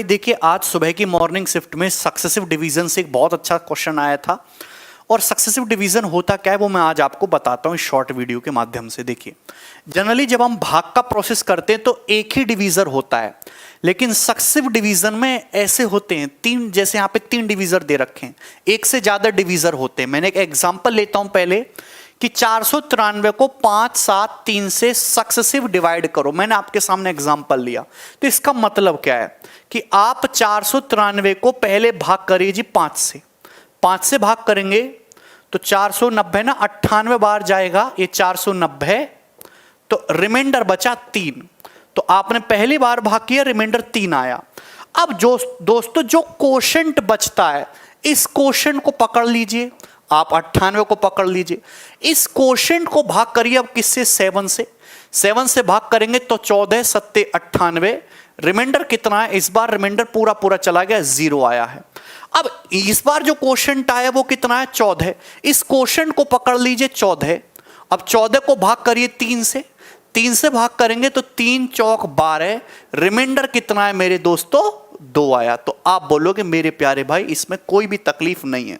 देखिए आज सुबह की मॉर्निंग शिफ्ट में सक्सेसिव डिवीजन से एक बहुत अच्छा क्वेश्चन आया था और सक्सेसिव डिवीजन होता क्या है वो मैं आज आपको बताता हूं इस शॉर्ट वीडियो के माध्यम से। देखिए जनरली जब हम भाग का प्रोसेस करते हैं तो एक ही डिवीजर होता है, लेकिन सक्सेसिव डिवीजन में ऐसे होते हैं तीन, जैसे यहाँ पे तीन डिवीजर दे रखे हैं, एक से ज्यादा डिवीजर होते हैं। मैंने एक एग्जांपल लेता हूं पहले कि 493 को 5, 7, 3 से सक्सेसिव डिवाइड करो। मैंने आपके सामने एग्जांपल लिया, तो इसका मतलब क्या है कि आप 493 को पहले भाग करिए जी 5 से। 5 से भाग करेंगे तो 490 ना 98 बार जाएगा, ये 490, तो रिमाइंडर बचा 3। तो आपने पहली बार भाग किया, रिमाइंडर 3 आया। अब जो दोस्तों जो कोशेंट बचता है, इस कोशेंट को पकड़ लीजिए, आप 98 को पकड़ लीजिए, इस कोशेंट को भाग करिए अब किससे, 7 से। 7 से भाग करेंगे तो 14, 7, 98, रिमाइंडर कितना है, इस बार रिमाइंडर पूरा पूरा चला गया, 0 आया है। अब इस बार जो कोशेंट आया वो कितना है, 14। इस कोशेंट को पकड़ लीजिए 14। अब 14 को भाग करिए 3 से। 3 से भाग करेंगे तो 3 चौक 12, रिमाइंडर कितना है मेरे दोस्तों, 2 आया। तो आप बोलोगे मेरे प्यारे भाई इसमें कोई भी तकलीफ नहीं है।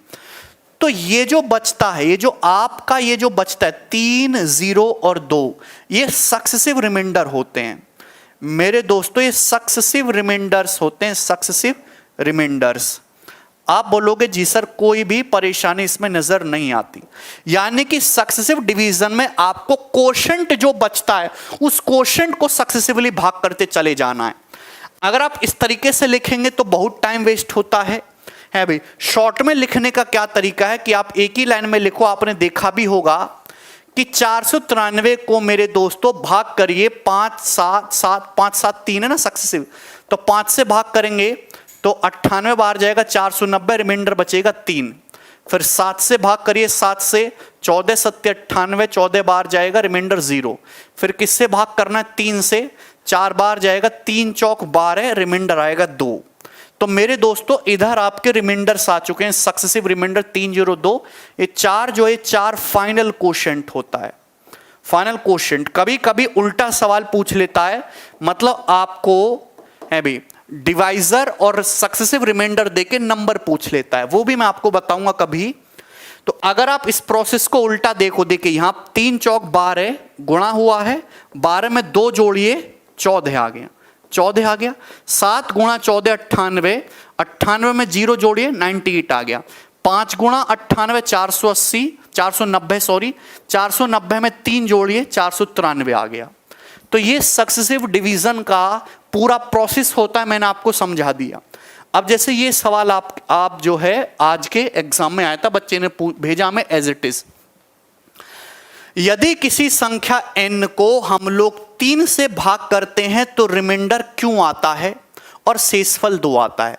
तो ये जो बचता है, ये जो आपका ये जो बचता है 3, 0 और 2, ये सक्सेसिव रिमाइंडर होते हैं मेरे दोस्तों, ये सक्सेसिव रिमाइंडर्स होते हैं, सक्सेसिव रिमाइंडर्स। आप बोलोगे जी सर कोई भी परेशानी इसमें नजर नहीं आती, यानी कि सक्सेसिव डिवीजन में आपको कोशेंट जो बचता है उस कोशेंट को सक्सेसिवली भाग करते चले जाना है। अगर आप इस तरीके से लिखेंगे तो बहुत टाइम वेस्ट होता है भाई। शॉर्ट में लिखने का क्या तरीका है कि आप एक ही लाइन में लिखो। आपने देखा भी होगा कि 493 को मेरे दोस्तों भाग करिए 5, 7, 5, 7, 3 है ना सक्सेसिव, तो 5 से भाग करेंगे तो 98 बार जाएगा, 490, रिमाइंडर बचेगा 3। फिर 7 से भाग करिए, 7 से 14, 7, 98, 14 बार जाएगा, रिमाइंडर 0। फिर किससे भाग करना है, 3 से, 4 बार जाएगा, 3 चौक 12, रिमाइंडर आएगा 2। तो मेरे दोस्तों इधर आपके रिमाइंडर्स आ चुके हैं, सक्सेसिव रिमाइंडर 3, 0, 2। ये 4 जो है 4 फाइनल कोशेंट होता है। फाइनल कोशेंट कभी कभी उल्टा सवाल पूछ लेता है, मतलब आपको है भी डिवाइजर और सक्सेसिव रिमाइंडर देके नंबर पूछ लेता है, वो भी मैं आपको बताऊंगा कभी। तो अगर आप इस प्रोसेस को उल्टा देखो, देखिए यहां 3 चौक 12 गुणा हुआ है, 12 में 2 जोड़िए 14 आ गया, 14 आ गया। 7 गुणा 14 98, 98 में 0 जोड़िए 98 आ गया। 5 गुणा 98 480, 490 सॉरी, 490 में 3 जोड़िए 493 आ गया। तो ये सक्सेसिव डिवीजन का पूरा प्रोसेस होता है, मैंने आपको समझा दिया। अब जैसे ये सवाल आप जो है आज के एग्जाम में आया था, बच्चे ने भेजा में एज इट इज, यदि किसी संख्या n को हम लोग 3 से भाग करते हैं तो रिमाइंडर क्यों आता है और शेषफल 2 आता है।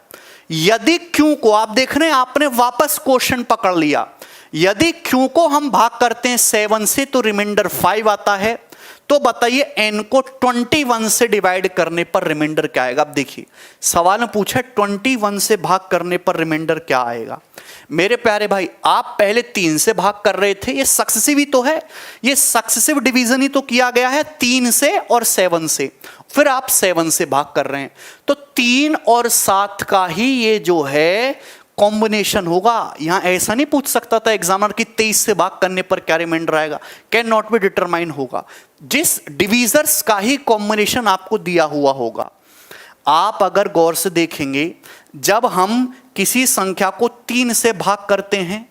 यदि क्यों को आप देख रहे हैं, आपने वापस क्वेश्चन पकड़ लिया। यदि क्यों को हम भाग करते हैं 7 से तो रिमाइंडर 5 आता है। तो बताइए n को 21 से डिवाइड करने पर रिमाइंडर क्या आएगा। अब देखिए सवाल में पूछा 21 से भाग करने पर रिमाइंडर क्या आएगा। मेरे प्यारे भाई आप पहले 3 से भाग कर रहे थे, ये सक्सेसिव ही तो है, ये सक्सेसिव डिवीजन ही तो किया गया है 3 से और 7 से, फिर आप 7 से भाग कर रहे हैं, तो 3 और 7 का ही ये जो है कॉम्बिनेशन होगा। यहां ऐसा नहीं पूछ सकता था एग्जामिनर कि 23 से भाग करने पर क्या रिमाइंडर आएगा, कैन नॉट बी डिटरमाइन होगा। जिस डिवीजर्स का ही कॉम्बिनेशन आपको दिया हुआ होगा। आप अगर गौर से देखेंगे, जब हम किसी संख्या को 3 से भाग करते हैं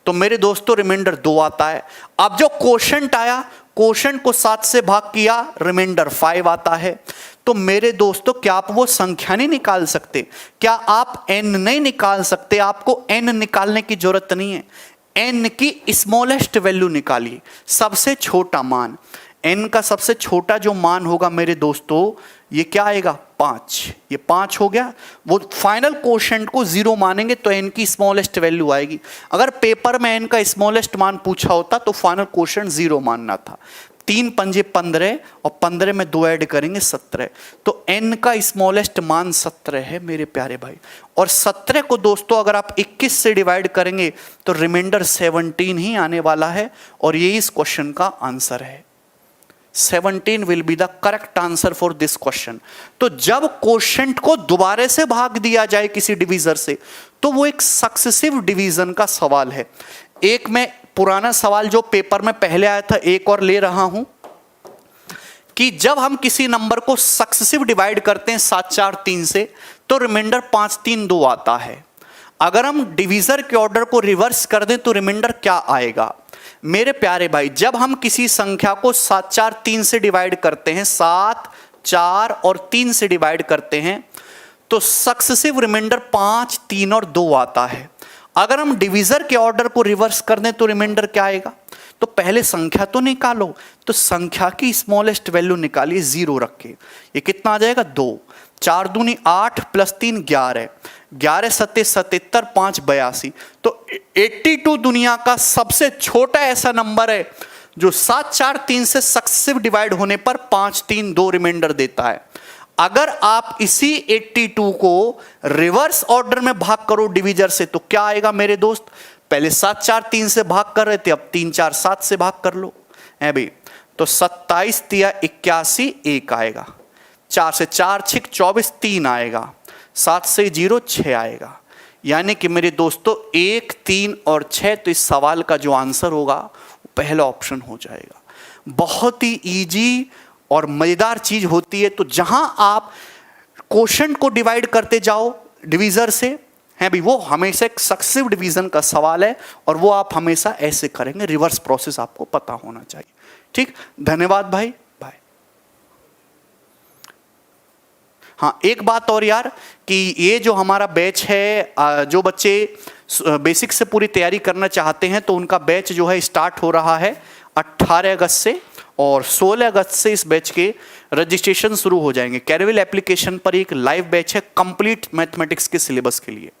तो मेरे दोस्तों रिमाइंडर 2 आता है। अब जो कोशेंट आया, कोशेंट को 7 से भाग किया, रिमाइंडर 5 आता है। तो मेरे दोस्तों क्या आप वो संख्या नहीं निकाल सकते, क्या आप n नहीं निकाल सकते। आपको n निकालने की जरूरत नहीं है, n की स्मॉलेस्ट वैल्यू निकालिए, सबसे छोटा मान। n का सबसे छोटा जो मान होगा मेरे दोस्तों ये क्या आएगा, 5। ये 5 हो गया। वो फाइनल कोशेंट को 0 मानेंगे तो n की स्मॉलेस्ट वैल्यू आएगी। अगर पेपर में n का स्मॉलेस्ट मान पूछा होता तो फाइनल कोशेंट 0 मानना था। 3 पंजे 15 और 15 में 2 ऐड करेंगे 17, तो n का स्मॉलेस्ट मान 17 है मेरे प्यारे भाई। और 17 को दोस्तों अगर आप 21 से डिवाइड करेंगे तो रिमाइंडर 17 ही आने वाला है, और यही इस क्वेश्चन का आंसर है। 17 will be the correct answer for this question. तो जब क्वोशेंट को दोबारा से भाग दिया जाए किसी डिवीजर से, तो वो एक सक्सेसिव डिवीजन का सवाल है। एक मैं पुराना सवाल जो पेपर में पहले आया था एक और ले रहा हूं कि जब हम किसी नंबर को सक्सेसिव डिवाइड करते हैं 7 4 3 से, तो रिमाइंडर 5 3 2 आता है। अगर हम डिवीजर के ऑर्डर को रिवर्स कर दें तो रिमाइंडर क्या आएगा? मेरे प्यारे भाई, जब हम किसी संख्या को 7 4 3 से डिवाइड करते हैं, 7 4 और 3 से डिवाइड करते हैं, तो सक्सेसिव रिमाइंडर 5 3 और 2 आता है। अगर हम डिवीजर के ऑर्डर को रिवर्स कर दें तो रिमाइंडर क्या आएगा? तो पहले संख्या तो निकालो, तो संख्या की स्मॉलेस्ट वैल्यू निकालिए 0 रख के। ये कितना आ जाएगा? 2। 4 दूनी 8 प्लस 3 11, 11 सत्ते 77, 5 82। तो 82 दुनिया का सबसे छोटा ऐसा नंबर है जो 7 4 3 से सक्सेसिव डिवाइड होने पर 5 3 2 रिमाइंडर देता है। अगर आप इसी 82 को रिवर्स ऑर्डर में भाग करो डिवीजर से, तो क्या आएगा मेरे दोस्त? पहले 7 4 3 से भाग कर रहे थे, अब 3 4 7 से भाग कर लो है भाई। तो 27 तिया 81 1 आएगा, 4 से 4 6 24 3 आएगा, 7 से 0 6 आएगा। यानी कि मेरे दोस्तों 1 3 और 6, तो इस सवाल का जो आंसर होगा वो पहला ऑप्शन हो जाएगा। बहुत ही इजी और मजेदार चीज होती है। तो जहां आप क्वोशेंट को डिवाइड करते जाओ डिवीजर से है भी, वो हमेशा एक सक्सेसिव डिवीजन का सवाल है और वो आप हमेशा ऐसे करेंगे। रिवर्स प्रोसेस आपको पता होना चाहिए। ठीक, धन्यवाद भाई। बाय। हाँ, एक बात और यार कि ये जो हमारा बैच है, जो बच्चे बेसिक से पूरी तैयारी करना चाहते हैं, तो उनका बैच जो है स्टार्ट हो रहा है 18 अगस्त से, और 16 अगस्त से इस बैच के रजिस्ट्रेशन शुरू हो जाएंगे। कैरविल एप्लीकेशन पर एक लाइव बैच है कंप्लीट मैथमेटिक्स के सिलेबस के लिए।